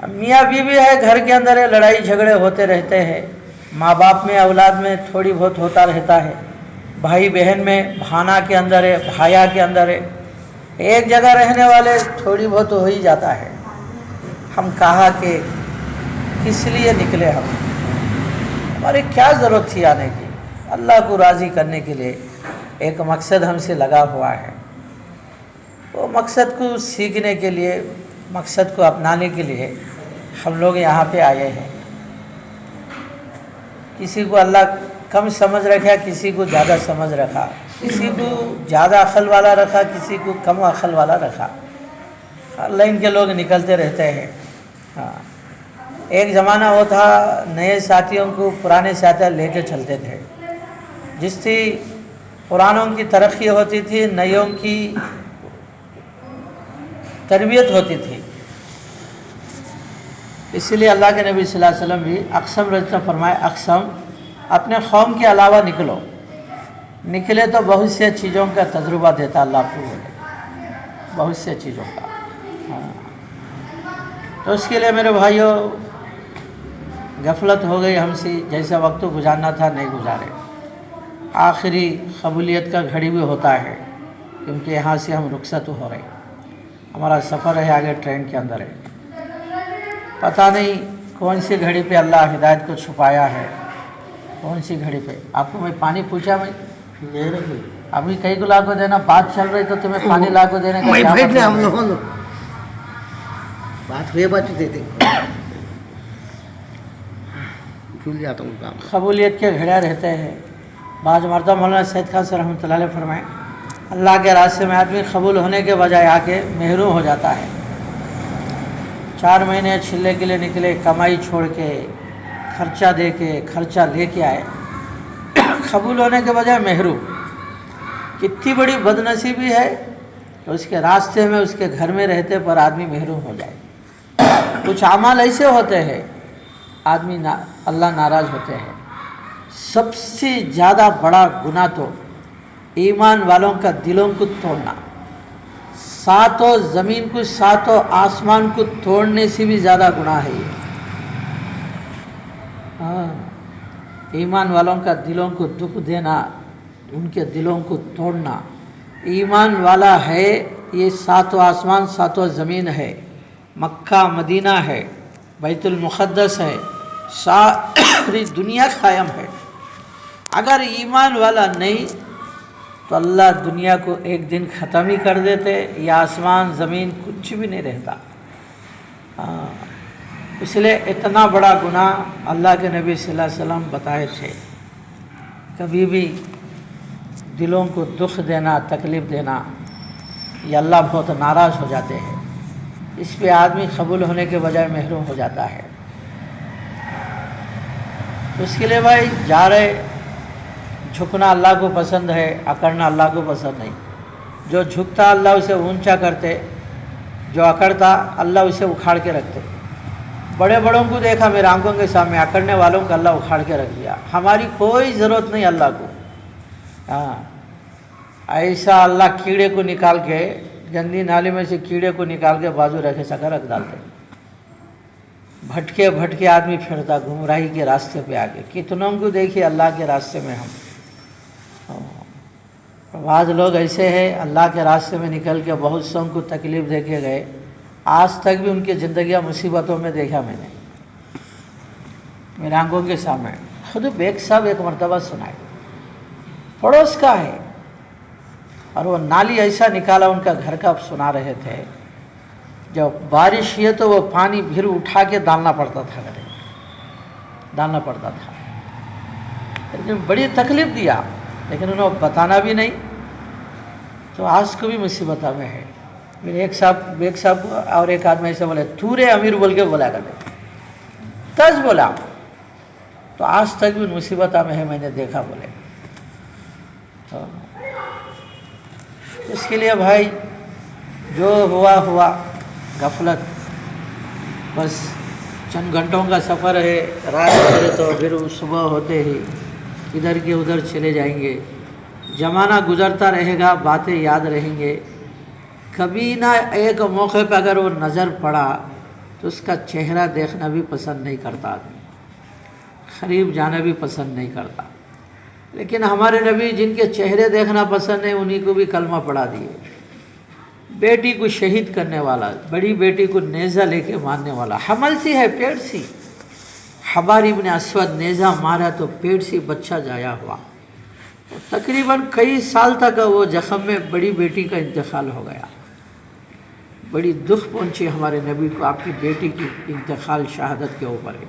میاں بیوی ہے گھر کے اندر ہے، لڑائی جھگڑے ہوتے رہتے ہیں، ماں باپ میں اولاد میں تھوڑی بہت ہوتا رہتا ہے، بھائی بہن میں بھانا کے اندر ہے، بھایا کے اندر ہے، ایک جگہ رہنے والے تھوڑی بہت ہو ہی جاتا ہے۔ ہم کہا کہ کس لیے نکلے ہماری کیا ضرورت تھی آنے کی؟ اللہ کو راضی کرنے کے لیے ایک مقصد ہم سے لگا ہوا ہے، وہ مقصد کو سیکھنے کے لیے، مقصد کو اپنانے کے لیے ہم لوگ یہاں پہ آئے ہیں۔ کسی کو اللہ کم سمجھ رکھا، کسی کو زیادہ سمجھ رکھا، کسی کو زیادہ عقل والا رکھا، کسی کو کم عقل والا رکھا، ہر لائن کے لوگ نکلتے رہتے ہیں۔ ہاں، ایک زمانہ وہ تھا نئے ساتھیوں کو پرانے ساتھی لے کے چلتے تھے، جس سے پرانوں کی ترقی ہوتی تھی، نئیوں کی تربیت ہوتی تھی۔ اسی لیے اللہ کے نبی صلی اللہ علیہ وسلم بھی اقسم رجتا فرمائے، اقسم اپنے قوم کے علاوہ نکلو، نکلے تو بہت سے چیزوں کا تجربہ دیتا اللہ آپ کو، بولے بہت سے چیزوں کا۔ ہاں، تو اس کے لیے میرے بھائیوں غفلت ہو گئی ہم سے، جیسا وقت گزارنا تھا نہیں گزارے۔ آخری قبولیت کا گھڑی بھی ہوتا ہے، کیونکہ یہاں سے ہم رخصت ہو رہے، ہمارا سفر ہے آگے ٹرین کے اندر ہے، پتہ نہیں کون سی گھڑی پہ اللہ ہدایت کو چھپایا ہے، کون سی گھڑی پہ۔ آپ کو میں پانی پوچھا، میں ابھی کئی کو لا کو دینا، بات چل رہی تو تمہیں پانی لا کو دینے کا کیا مطلب؟ ہم لوگوں بات ہوئے بات دیتے بھول جاتا ہوں کام۔ قبولیت کے گھڑیاں رہتے ہیں۔ بعض مرتبہ مولانا سید خان سے رحمۃ اللہ علیہ فرمائیں، اللہ کے راستے میں آدمی قبول ہونے کے بجائے آ کے محروم ہو جاتا ہے۔ 4 مہینے چھلے کے لیے نکلے، کمائی چھوڑ کے، خرچہ دے کے، خرچہ لے کے آئے، قبول ہونے کے بجائے محروم۔ کتنی بڑی بد نصیبی ہے کہ اس کے راستے میں، اس کے گھر میں رہتے پر آدمی محروم ہو جائے۔ کچھ اعمال ایسے ہوتے ہیں آدمی اللہ ناراض ہوتے ہیں۔ سب سے زیادہ بڑا گناہ تو ایمان والوں کا دلوں کو توڑنا، ساتوں زمین کو، ساتوں آسمان کو توڑنے سے بھی زیادہ گناہ ہے یہ۔ ہاں، ایمان والوں کا دلوں کو دکھ دینا، ان کے دلوں کو توڑنا۔ ایمان والا ہے یہ، ساتوں آسمان ساتوں زمین ہے، مکہ مدینہ ہے، بیت المقدس ہے، ساری دنیا قائم ہے۔ اگر ایمان والا نہیں تو اللہ دنیا کو ایک دن ختم ہی کر دیتے، یہ آسمان زمین کچھ بھی نہیں رہتا۔ اس لیے اتنا بڑا گناہ اللہ کے نبی صلی اللہ علیہ وسلم بتائے تھے، کبھی بھی دلوں کو دکھ دینا، تکلیف دینا، یہ اللہ بہت ناراض ہو جاتے ہیں۔ اس پہ آدمی قبول ہونے کے بجائے محروم ہو جاتا ہے۔ اس کے لیے بھائی جا رہے، جھکنا اللہ کو پسند ہے، اکڑنا اللہ کو پسند نہیں۔ جو جھکتا اللہ اسے اونچا کرتے، جو اکڑتا اللہ اسے اکھاڑ کے رکھتے۔ بڑے بڑوں کو دیکھا میرے آنکھوں کے سامنے، اکڑنے والوں کو اللہ اکھاڑ کے رکھ دیا۔ ہماری کوئی ضرورت نہیں اللہ کو۔ ہاں، ایسا اللہ کیڑے کو نکال کے، گندی نالی میں سے کیڑے کو نکال کے بازو رکھے سکا رکھ ڈالتے، بھٹکے بھٹکے آدمی پھرتا گمراہی کے راستے پہ آگے۔ کتنوں کو دیکھیے اللہ کے راستے میں ہم، بعض لوگ ایسے ہیں اللہ کے راستے میں نکل کے بہت سوں کو تکلیف دے کے گئے، آج تک بھی ان کی زندگیاں مصیبتوں میں دیکھا میں نے میرے آنکھوں کے سامنے۔ خود بیگ صاحب ایک مرتبہ سنائے، پڑوس کا ہے، اور وہ نالی ایسا نکالا ان کا گھر کا، سنا رہے تھے جب بارش ہے تو وہ پانی پھر اٹھا کے ڈالنا پڑتا تھا، ڈالنا پڑتا تھا، لیکن بڑی تکلیف دیا، لیکن انہوں نے بتانا بھی نہیں، تو آج کو بھی مصیبت میں ہے۔ میرے ایک صاحب اور ایک آدمی ایسے بولے، تورے امیر بول کے بولا کرتے، تج بولا، تو آج تک بھی مصیبت میں ہے، میں نے دیکھا بولے۔ اس کے لیے بھائی جو ہوا غفلت، بس چند گھنٹوں کا سفر ہے، رات گزرے تو پھر صبح ہوتے ہی ادھر کے ادھر چلے جائیں گے۔ زمانہ گزرتا رہے گا، باتیں یاد رہیں گے۔ کبھی نہ ایک موقع پہ اگر وہ نظر پڑا تو اس کا چہرہ دیکھنا بھی پسند نہیں کرتا آدمی، قریب جانا بھی پسند نہیں کرتا. لیکن ہمارے نبی جن کے چہرے دیکھنا پسند ہے انہی کو بھی کلمہ پڑھا دیے. بیٹی کو شہید کرنے والا، بڑی بیٹی کو نیزہ لے کے مارنے والا، حمل سی ہے، پیٹ سی. حبار ابن اسود نیزہ مارا تو پیٹ سے بچہ جایا ہوا. تقریباً کئی سال تک وہ زخم میں بڑی بیٹی کا انتقال ہو گیا. بڑی دکھ پہنچی ہمارے نبی کو، آپ کی بیٹی کی انتقال شہادت کے اوپر ہے.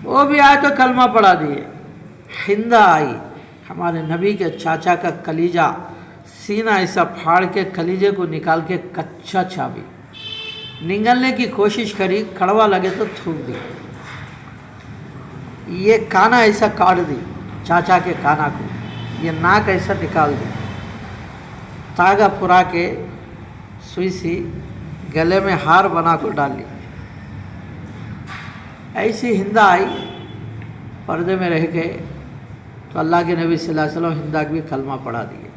وہ بھی آئے تو کلمہ پڑھا دیے. ہندہ آئی، ہمارے نبی کے چاچا کا کلیجہ سینہ ایسا پھاڑ کے کلیجے کو نکال کے کچا چابی نگلنے کی کوشش کری، کڑوا لگے تو تھوک دی. یہ کانا ایسا کاٹ دی چاچا کے کانا کو، یہ ناک ایسا نکال دی، تاگا پھرا کے سوئی سی گلے میں ہار بنا کو ڈال لی. ایسی ہندہ آئی پردے میں رہ کے تو اللہ کے نبی صلی اللہ علیہ وسلم ہندہ کو بھی کلمہ پڑھا دیے.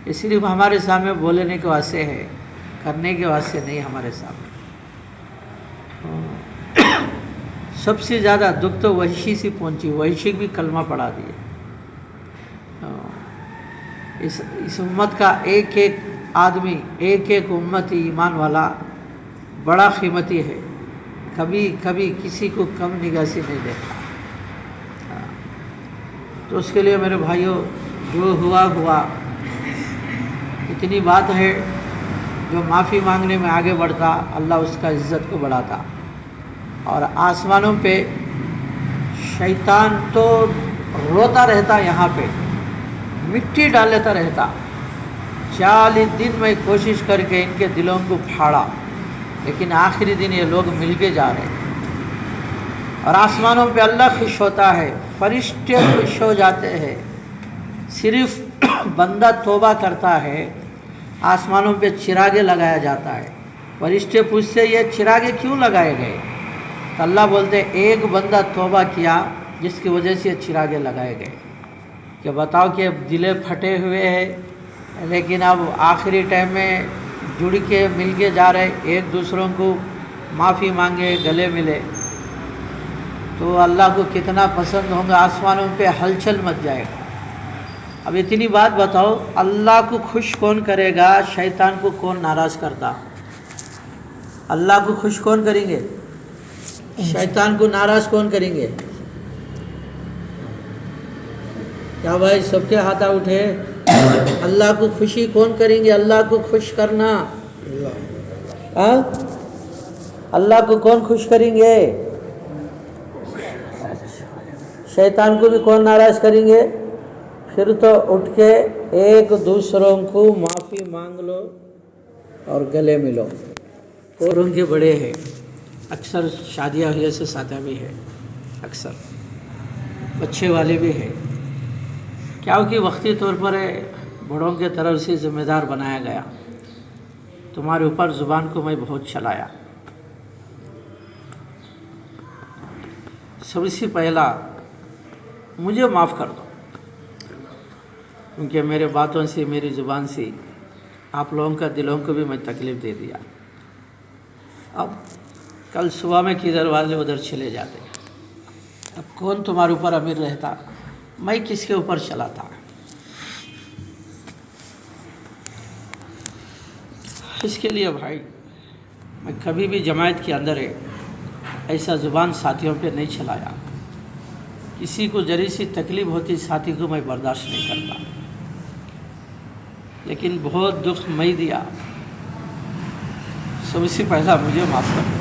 یہ صرف ہمارے سامنے بولنے کے واسطے ہے، کرنے کے واسطے نہیں. ہمارے سامنے سب سے زیادہ دکھ تو وحشی سے پہنچی، وحشی بھی کلمہ پڑھا دیے. اس امت کا ایک ایک آدمی، ایک ایک امتی ایمان والا بڑا قیمتی ہے، کبھی کسی کو کم نگاہ سے نہیں دیکھا. تو اس کے لیے میرے بھائیوں، جو ہوا اتنی بات ہے، جو معافی مانگنے میں آگے بڑھتا اللہ اس کا عزت کو بڑھاتا. اور آسمانوں پہ شیطان تو روتا رہتا، یہاں پہ مٹی ڈال لیتا رہتا. 40 دن میں کوشش کر کے ان کے دلوں کو پھاڑا، لیکن آخری دن یہ لوگ مل کے جا رہے ہیں. اور آسمانوں پہ اللہ خوش ہوتا ہے، فرشتے خوش ہو جاتے ہیں. صرف بندہ توبہ کرتا ہے، آسمانوں پہ چراغے لگایا جاتا ہے. فرشتے پوچھتے یہ چراغے کیوں لگائے گئے؟ تو اللہ بولتے ایک بندہ توبہ کیا جس کی وجہ سے یہ چراغے لگائے گئے. کہ بتاؤ کہ دلیں پھٹے ہوئے ہیں، لیکن اب آخری ٹائم میں جڑ کے مل کے جا رہے، ایک دوسروں کو معافی مانگے، گلے ملے، تو اللہ کو کتنا پسند ہوں گا. آسمانوں پہ ہلچل مچ جائے گا. اب اتنی بات بتاؤ، اللہ کو خوش کون کرے گا؟ شیطان کو کون ناراض کرتا؟ اللہ کو خوش کون کریں گے؟ شیطان کو ناراض کون کریں گے؟ کیا بھائی سب کے ہاتھ اٹھے؟ اللہ کو خوشی کون کریں گے؟ اللہ کو خوش کرنا، اللہ کو کون خوش کریں گے؟ شیطان کو بھی کون ناراض کریں گے؟ پھر تو اٹھ کے ایک دوسروں کو معافی مانگ لو اور گلے ملو. اوروں کے بڑے ہیں، اکثر شادیاں ہوئے سے ساتھ بھی ہے، اکثر بچے والے بھی ہیں. کیونکہ وقتی طور پر بڑوں کے طرف سے ذمہ دار بنایا گیا. تمہارے اوپر زبان کو میں بہت چلایا. سب سے پہلا مجھے معاف کر دو، کیونکہ میرے باتوں سے، میری زبان سے آپ لوگوں کا دلوں کو بھی میں تکلیف دے دیا. اب کل صبح میں کدھر والے ادھر چلے جاتے. اب کون تمہارے اوپر امیر رہتا؟ میں کس کے اوپر چلاتا؟ اس کے لیے بھائی میں کبھی بھی جماعت کے اندر ایسا زبان ساتھیوں پہ نہیں چلایا. کسی کو ذرا سی تکلیف ہوتی ساتھی کو میں برداشت نہیں کرتا. لیکن بہت دکھ میں دیا. سب سے پہلا مجھے معاف کرو،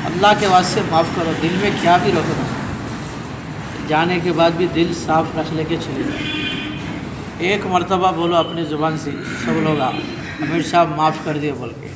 اللہ کے واسطے معاف کرو. دل میں کیا بھی رکھو، جانے کے بعد بھی دل صاف رکھ لے کے چلے جاؤ. ایک مرتبہ بولو اپنی زبان سے، سب لوگ امیر صاحب معاف کر دیے بول کے.